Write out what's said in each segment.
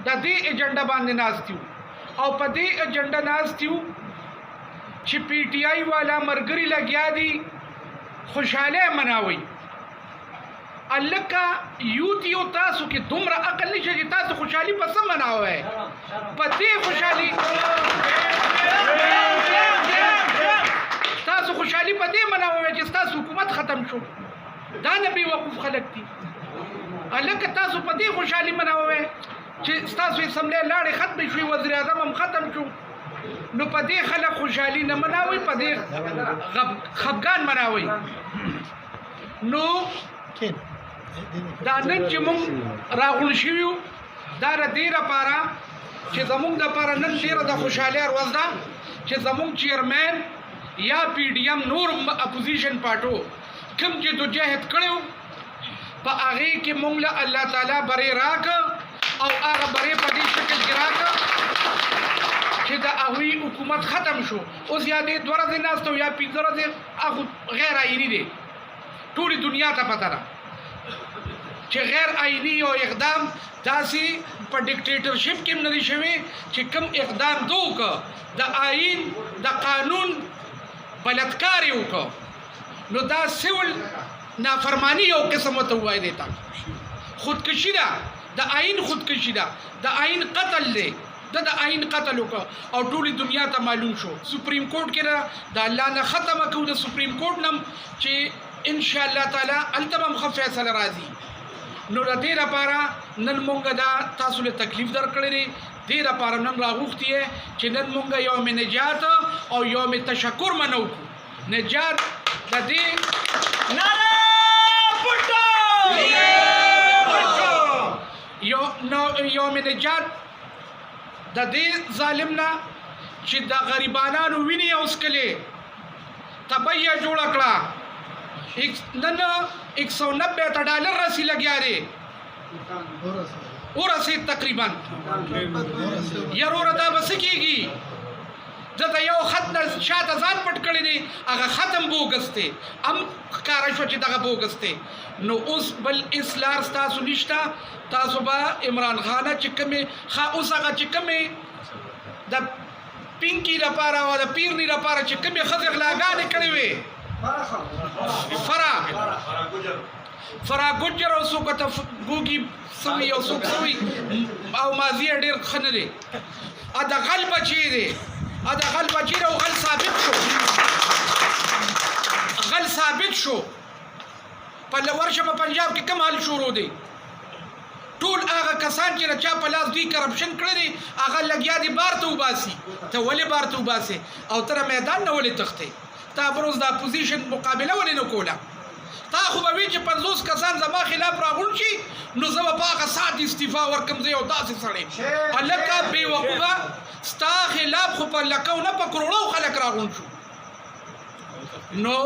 د دې ایجنډا باندې ناست یو او په دې ایجنډا ناست یو چې پی ټی آی والا مرګري لګیا دي خوشاله مناوي الکه یو تاسو کې دومره عقل نشي چې تاسو خوشحالي پس مناوي په دې خوشحالي تاسو خوشحالي په دې مناوي چې تاسو حکومت ختم شو دا نه بي وقوف خلک دي الکه تاسو په دې خوشحالي مناوي چې تاسو اسمبلی لاړې ختم شوي وزیر اعظم هم ختم شو نو په دې خلک خوشحالي نه مناوي په دې خفګان مناوي نو دا نن چې مونږ راغون شویو دا د دې لپاره چې زمونږ دپاره نن ډېره د خوشحالۍ ورځ ده چې زمونږ چیرمین یا پی ډي ایم نور اپوزیشن پارټو کوم جدوجہد کړی په هغې کې مونږ له الله تعالی برې راکړه او هغه برې په دې شکل کې راکړه چې د هغوی حکومت ختم شو اوس یا دې 2 ورځې ناست او یا 5 ورځې هغه غیر آئیني دی ټولې دنیا ته پته ده چې غیر آئیني یو اقدام داسې په ډیکټیټرشپ کې هم نه دی شوی چې کوم اقدام ده وکړه د آئین د قانون بلدکار یې وکړه نو دا سیول نافرمانی یو قسم ورته ووایي دی ته خودکشي ده د آئین خودکشي ده د آئین قتل دی د آئین قتل وکړه او ټولې دنیا ته معلوم شو سپریم کورټ کې د الله نه ختمه کوو د سپریم کورټ نه چې ان شاء الله تعالی هلته به هم ښه فیصله راځي نو د دې لپاره نن مونږ دا تاسو له تکلیف درکړی دی دې لپاره نن راغوښتي یې چې نن مونږ یوم نجات او یوم تشکر منو نجات د دې یوم نجات د دې ظالم نه چې د غریبانانو وینې اوسکلې تبیه جوړه کړه نن 190 ډالر رسی لګیا دی ورسید تقریبا یاره دا بس کېږي ځکه یو خط نه شاته ځان پټ کړی دی هغه ختم بوګس دی هم ښکاره شو چې دغه بوګس دی نو اوس بل اصلاح ستاسو نشته تاسو به عمران خانه چې کومې اوس هغه چې کومې د پینکي لپاره او د پیرني لپاره چې کومې ښځې غلاګانې کړې وې فرا ګجر او څوک ته ګوګي سوي او څوک سوي او ماضي ډېر ښه نه دی د غل بچی دی د غل بچی او غل ثابت شو په ورشه په پنجاب کې کوم حال شروع دی ټول هغه کسان چې چا په لاس دوی کرپشن کړی دی هغه لګیا دي بار ته وباسي ته ولې بار ته وباسې او تر میدان نه ولې تښتې تا بروز د اپوزیشن مقابله ولې نه کوله تا خو به وي چې 50 کسان زما خلاف راغون شي نو زه به په هغه ساعت استعفا ورکړم زه یو داسې سړی هلکه بې وقوفه ستا خلاف خو په لکو نه په کروړو خلک راغون شو نو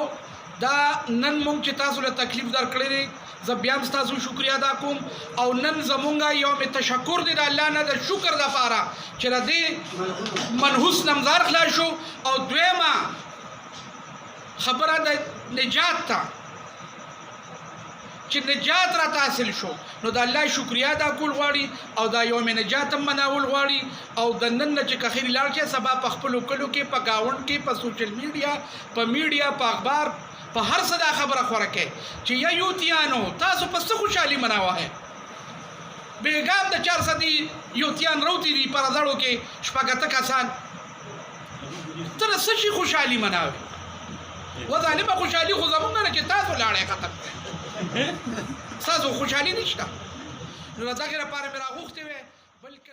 دا نن مونږ چې تاسو له تکلیف درکړی دی زه بیا هم ستاسو شکریه ادا کوم او نن زمونږ یوم تشکر دی د الله نه د شکر دپاره چې د دې منحوس نمزار خلاص شو او دویمه خبره د نجات ته چې نجات راته حاصل شو نو د الله شکریه ادا کول غواړي او دا یوم نجات هم مناول غواړي او د نن نه چې کخیر لاړ شي سبا په خپلو کلو کې په ګاونډ کې په سوشل میډیا په میډیا په اخبار په هر څه دا خبره خوره کوي چې یا یوتیانو تاسو په څه خوشحالي مناوه بیګام د 400 یوتیان روتی دي په راځړو کې شپږ کسان تر څه شي خوشحالي مناوه وظالمه خوشحالي خو زمونږ نه چې تاسو لاړې ختم تاسو خوشحالي نشته نو دا غیر لپاره مې راغوښتې وې بلکې